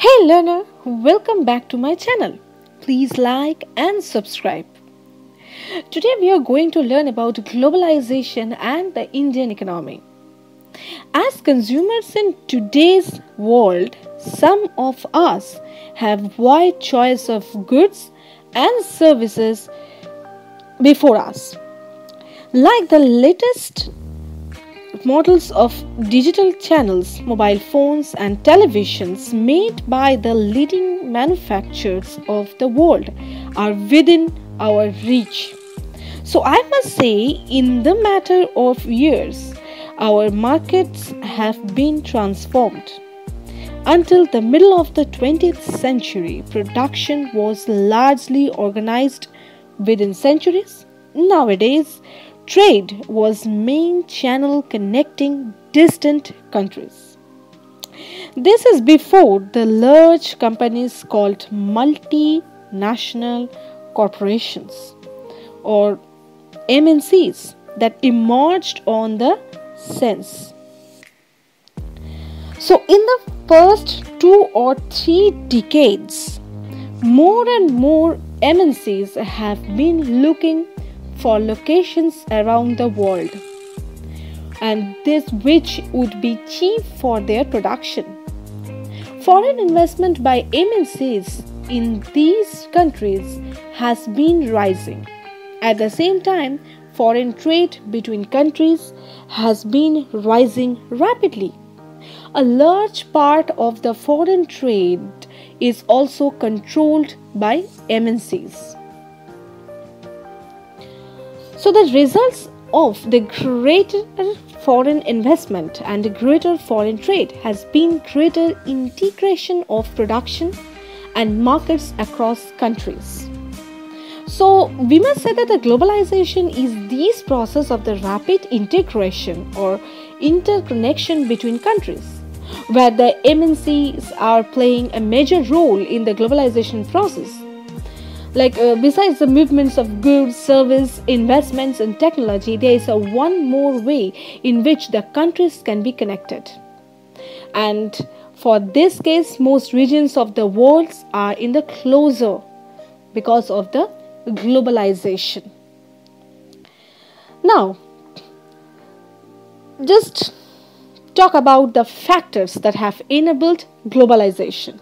Hey learner, welcome back to my channel. Please like and subscribe. Today we are going to learn about globalization and the Indian economy. As consumers in today's world, some of us have wide choice of goods and services before us. Like the latest models of digital channels, mobile phones and televisions made by the leading manufacturers of the world are within our reach. So I must say, in the matter of years, our markets have been transformed. Until the middle of the 20th century, production was largely organized within centuries. Nowadays, trade was main channel connecting distant countries. This is before the large companies called multinational corporations or MNCs that emerged on the sense. So in the first 2 or 3 decades, more and more MNCs have been looking for locations around the world, and this which would be cheap for their production. Foreign investment by MNCs in these countries has been rising. At the same time, foreign trade between countries has been rising rapidly. A large part of the foreign trade is also controlled by MNCs. So the results of the greater foreign investment and greater foreign trade has been greater integration of production and markets across countries. So we must say that the globalization is this process of the rapid integration or interconnection between countries, where the MNCs are playing a major role in the globalization process. Besides the movements of goods, service, investments and technology, there is one more way in which the countries can be connected. And for this case, most regions of the world are in the closer because of the globalization. Now, just talk about the factors that have enabled globalization.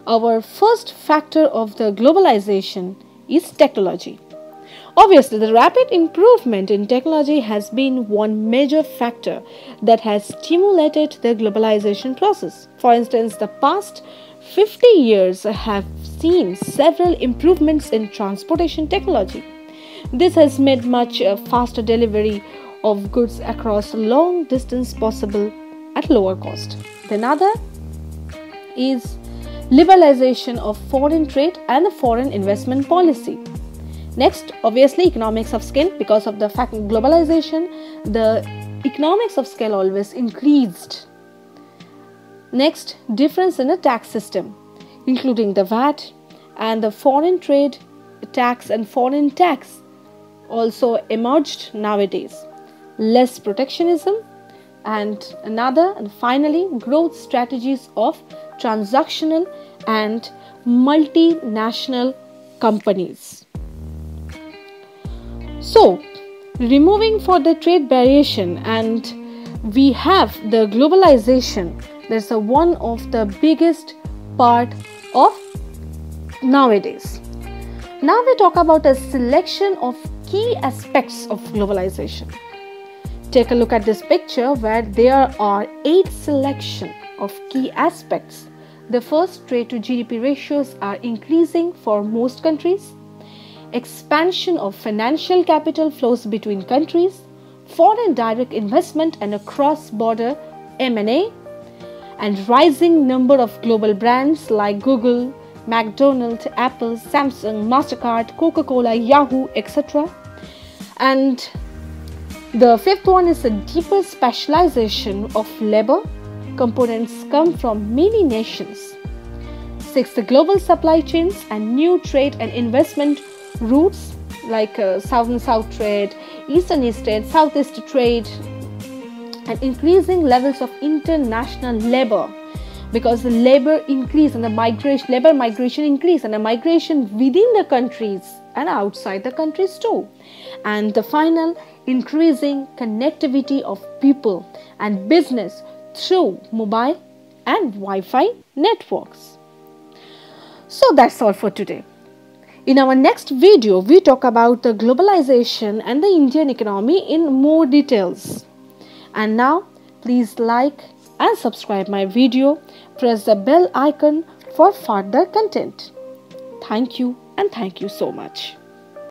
Our first factor of the globalization is technology. Obviously, the rapid improvement in technology has been one major factor that has stimulated the globalization process. For instance, the past 50 years have seen several improvements in transportation technology. This has made much faster delivery of goods across long distance possible at lower cost. Another is liberalization of foreign trade and the foreign investment policy. Next, obviously, economics of scale. Because of the fact of globalization, the economics of scale always increased. Next, difference in the tax system, including the VAT and the foreign trade tax and foreign tax also emerged nowadays. Less protectionism, and finally, growth strategies of transactional and multinational companies. So, removing for the trade variation, and we have the globalization. There's one of the biggest part of nowadays. Now we talk about a selection of key aspects of globalization. Take a look at this picture where there are 8 selection of key aspects. The first, trade to GDP ratios are increasing for most countries. Expansion of financial capital flows between countries. Foreign direct investment and a cross-border M&A. And rising number of global brands like Google, McDonald's, Apple, Samsung, MasterCard, Coca-Cola, Yahoo, etc. And the fifth one is a deeper specialization of labor. Components come from many nations. 6. The global supply chains and new trade and investment routes like South and South trade, East and East trade, Southeast trade, and increasing levels of international labor because the labor increase and the labor migration increase, and the migration within the countries and outside the countries too. And the final, increasing connectivity of people and business through mobile and Wi-Fi networks. So that's all for today. In our next video, we talk about the globalization and the Indian economy in more details. And now, please like and subscribe my video. Press the bell icon for further content. Thank you, and thank you so much.